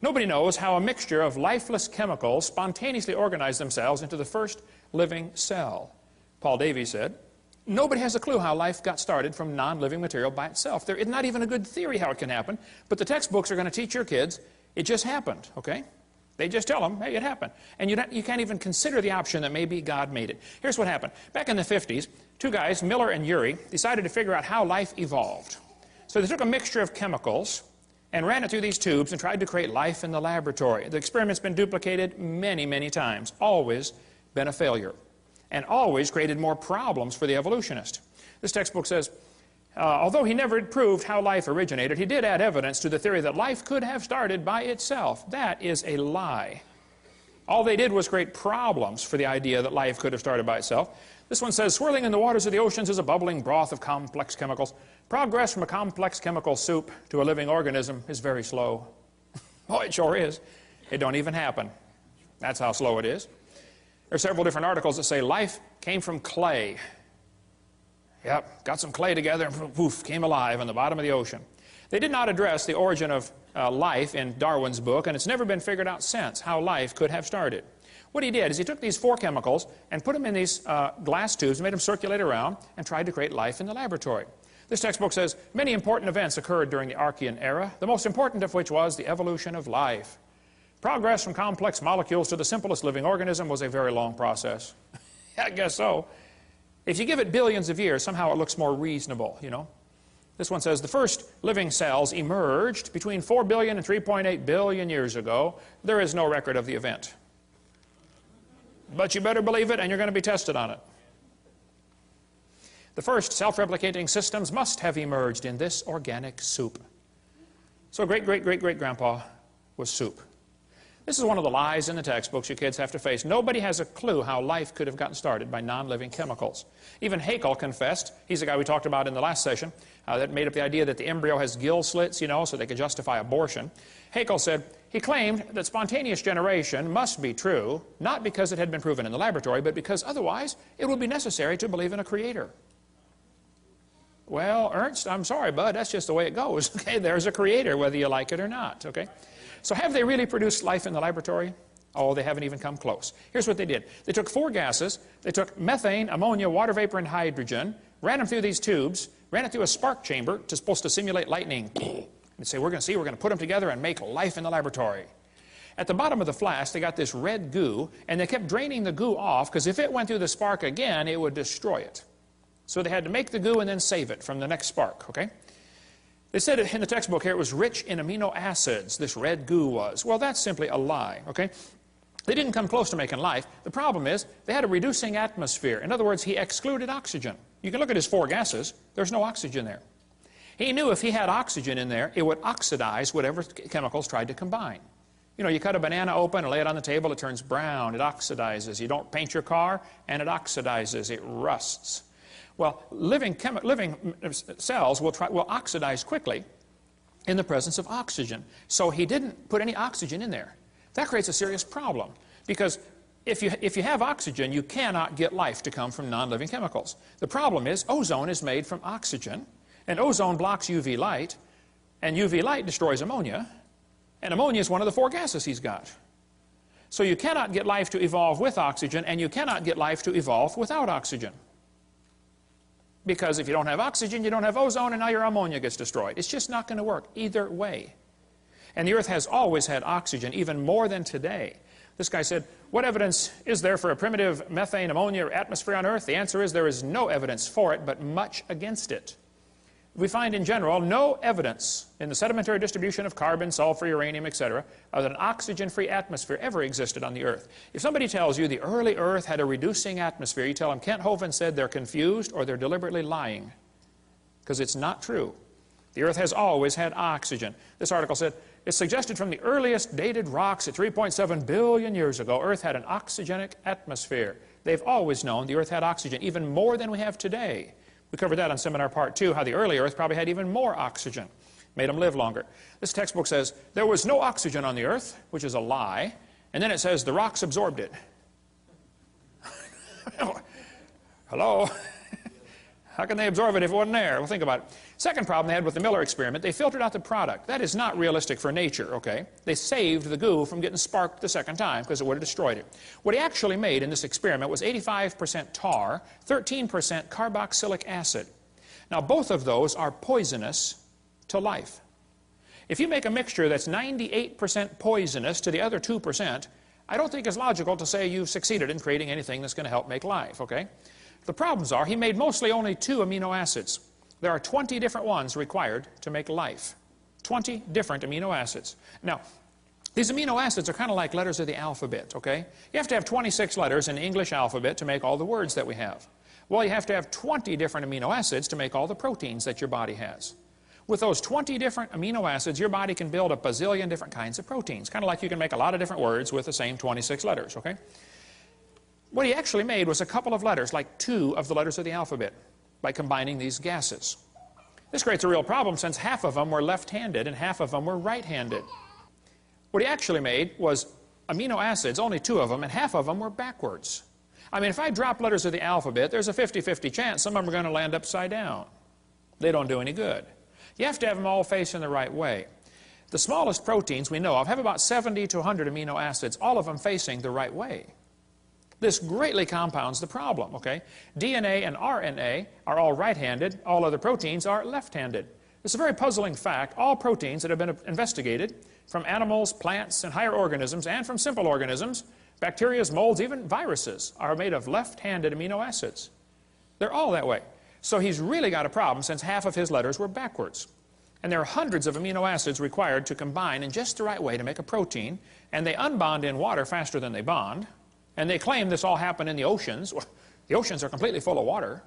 Nobody knows how a mixture of lifeless chemicals spontaneously organize themselves into the first living cell. Paul Davies said, nobody has a clue how life got started from non-living material by itself. There is not even a good theory how it can happen, but the textbooks are going to teach your kids it just happened, okay? They just tell them, hey, it happened. And you can't even consider the option that maybe God made it. Here's what happened. Back in the 50s, two guys, Miller and Urey, decided to figure out how life evolved. So they took a mixture of chemicals and ran it through these tubes and tried to create life in the laboratory. The experiment's been duplicated many, many times, always been a failure, and always created more problems for the evolutionist. This textbook says, although he never proved how life originated, he did add evidence to the theory that life could have started by itself. That is a lie. All they did was create problems for the idea that life could have started by itself. This one says, swirling in the waters of the oceans is a bubbling broth of complex chemicals. Progress from a complex chemical soup to a living organism is very slow. Oh, it sure is. It don't even happen. That's how slow it is. There are several different articles that say life came from clay. Yep, got some clay together and poof, came alive on the bottom of the ocean. They did not address the origin of life in Darwin's book, and it's never been figured out since how life could have started. What he did is he took these four chemicals and put them in these glass tubes, made them circulate around, and tried to create life in the laboratory. This textbook says, many important events occurred during the Archean era, the most important of which was the evolution of life. Progress from complex molecules to the simplest living organism was a very long process. I guess so. If you give it billions of years, somehow it looks more reasonable, you know. This one says, the first living cells emerged between 4 billion and 3.8 billion years ago. There is no record of the event. But you better believe it, and you're going to be tested on it. The first self-replicating systems must have emerged in this organic soup. So great-great-great-great-grandpa was soup. This is one of the lies in the textbooks you kids have to face. Nobody has a clue how life could have gotten started by non-living chemicals. Even Haeckel confessed, he's the guy we talked about in the last session, that made up the idea that the embryo has gill slits, you know, so they could justify abortion. Haeckel said, he claimed that spontaneous generation must be true, not because it had been proven in the laboratory, but because otherwise it would be necessary to believe in a creator. Well, Ernst, I'm sorry, bud, that's just the way it goes. Okay, there's a creator, whether you like it or not, okay? So have they really produced life in the laboratory? Oh, they haven't even come close. Here's what they did. They took four gases. They took methane, ammonia, water vapor, and hydrogen, ran them through these tubes, ran it through a spark chamber supposed to simulate lightning. And say, we're going to put them together and make life in the laboratory. At the bottom of the flask, they got this red goo, and they kept draining the goo off, because if it went through the spark again, it would destroy it. So they had to make the goo and then save it from the next spark, okay? They said in the textbook here it was rich in amino acids, this red goo was. Well, that's simply a lie, okay? They didn't come close to making life. The problem is they had a reducing atmosphere. In other words, he excluded oxygen. You can look at his four gases. There's no oxygen there. He knew if he had oxygen in there, it would oxidize whatever chemicals tried to combine. You know, you cut a banana open and lay it on the table, it turns brown, it oxidizes. You don't paint your car, and it oxidizes, it rusts. Well, living cells will oxidize quickly in the presence of oxygen. So he didn't put any oxygen in there. That creates a serious problem, because if you have oxygen, you cannot get life to come from non-living chemicals. The problem is ozone is made from oxygen, and ozone blocks UV light, and UV light destroys ammonia, and ammonia is one of the four gases he's got. So you cannot get life to evolve with oxygen, and you cannot get life to evolve without oxygen. Because if you don't have oxygen, you don't have ozone, and now your ammonia gets destroyed. It's just not going to work either way. And the Earth has always had oxygen, even more than today. This guy said, what evidence is there for a primitive methane, ammonia atmosphere on Earth? The answer is there is no evidence for it, but much against it. We find in general no evidence in the sedimentary distribution of carbon, sulfur, uranium, etc., that an oxygen-free atmosphere ever existed on the Earth. If somebody tells you the early Earth had a reducing atmosphere, you tell them Kent Hovind said they're confused or they're deliberately lying, because it's not true. The Earth has always had oxygen. This article said, it's suggested from the earliest dated rocks at 3.7 billion years ago, Earth had an oxygenic atmosphere. They've always known the Earth had oxygen, even more than we have today. We covered that on Seminar Part 2, how the early Earth probably had even more oxygen, made them live longer. This textbook says, there was no oxygen on the Earth, which is a lie, and then it says the rocks absorbed it. Hello? How can they absorb it if it wasn't there? Well, think about it. Second problem they had with the Miller experiment, they filtered out the product. That is not realistic for nature, okay? They saved the goo from getting sparked the second time because it would have destroyed it. What he actually made in this experiment was 85% tar, 13% carboxylic acid. Now, both of those are poisonous to life. If you make a mixture that's 98% poisonous to the other 2%, I don't think it's logical to say you've succeeded in creating anything that's going to help make life, okay? The problems are he made mostly only 2 amino acids. There are 20 different ones required to make life. 20 different amino acids. Now, these amino acids are kind of like letters of the alphabet, okay? You have to have 26 letters in the English alphabet to make all the words that we have. Well, you have to have 20 different amino acids to make all the proteins that your body has. With those 20 different amino acids, your body can build a bazillion different kinds of proteins. Kind of like you can make a lot of different words with the same 26 letters, okay? What he actually made was a couple of letters, like 2 of the letters of the alphabet, by combining these gases. This creates a real problem since half of them were left-handed and half of them were right-handed. What he actually made was amino acids, only 2 of them, and half of them were backwards. I mean, if I drop letters of the alphabet, there's a 50-50 chance some of them are going to land upside down. They don't do any good. You have to have them all facing the right way. The smallest proteins we know of have about 70 to 100 amino acids, all of them facing the right way. This greatly compounds the problem, okay? DNA and RNA are all right-handed. All other proteins are left-handed. It's a very puzzling fact. All proteins that have been investigated from animals, plants, and higher organisms, and from simple organisms, bacteria, molds, even viruses, are made of left-handed amino acids. They're all that way. So he's really got a problem since half of his letters were backwards. And there are hundreds of amino acids required to combine in just the right way to make a protein, and they unbond in water faster than they bond. And they claim this all happened in the oceans. Well, the oceans are completely full of water,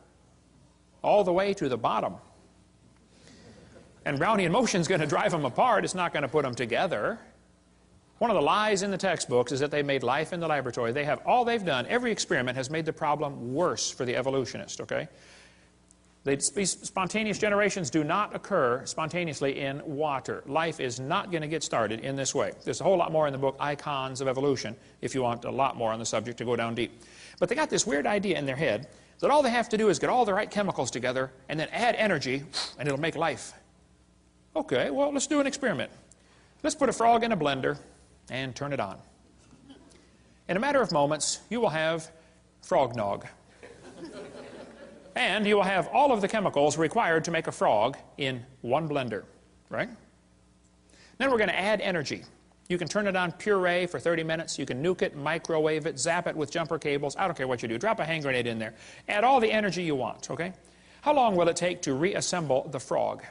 all the way to the bottom. And Brownian motion is going to drive them apart. It's not going to put them together. One of the lies in the textbooks is that they made life in the laboratory. They have all they've done. Every experiment has made the problem worse for the evolutionist, okay? These spontaneous generations do not occur spontaneously in water. Life is not going to get started in this way. There's a whole lot more in the book, Icons of Evolution, if you want a lot more on the subject to go down deep. But they got this weird idea in their head that all they have to do is get all the right chemicals together and then add energy, and it'll make life. Okay, well, let's do an experiment. Let's put a frog in a blender and turn it on. In a matter of moments, you will have frog nog. And you will have all of the chemicals required to make a frog in one blender, right? Then we're going to add energy. You can turn it on puree for 30 minutes. You can nuke it, microwave it, zap it with jumper cables. I don't care what you do. Drop a hand grenade in there. Add all the energy you want, okay? How long will it take to reassemble the frog?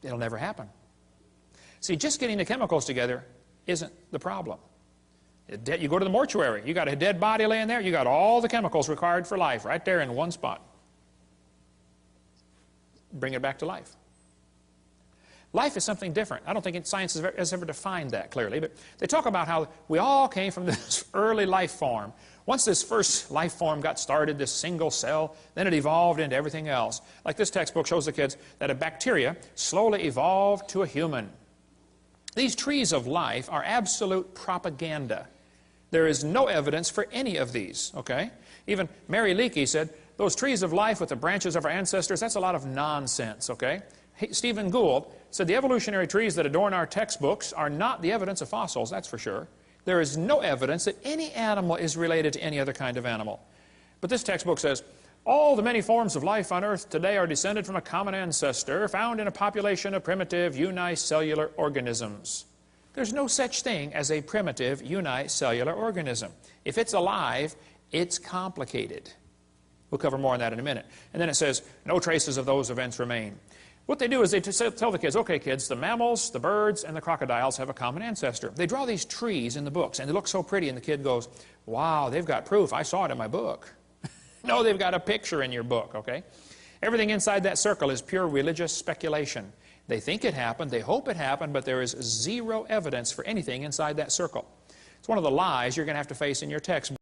It'll never happen. See, just getting the chemicals together isn't the problem. You go to the mortuary, you got a dead body laying there, you got all the chemicals required for life right there in one spot. Bring it back to life. Life is something different. I don't think science has ever defined that clearly, but they talk about how we all came from this early life form. Once this first life form got started, this single cell, then it evolved into everything else. Like this textbook shows the kids that a bacteria slowly evolved to a human. These trees of life are absolute propaganda. There is no evidence for any of these, okay? Even Mary Leakey said, those trees of life with the branches of our ancestors, that's a lot of nonsense, okay? Stephen Gould said the evolutionary trees that adorn our textbooks are not the evidence of fossils, that's for sure. There is no evidence that any animal is related to any other kind of animal. But this textbook says, all the many forms of life on Earth today are descended from a common ancestor found in a population of primitive unicellular organisms. There's no such thing as a primitive unicellular organism. If it's alive, it's complicated. We'll cover more on that in a minute. And then it says, no traces of those events remain. What they do is they tell the kids, okay kids, the mammals, the birds, and the crocodiles have a common ancestor. They draw these trees in the books, and they look so pretty, and the kid goes, wow, they've got proof. I saw it in my book. No, they've got a picture in your book, okay? Everything inside that circle is pure religious speculation. They think it happened, they hope it happened, but there is zero evidence for anything inside that circle. It's one of the lies you're going to have to face in your textbook.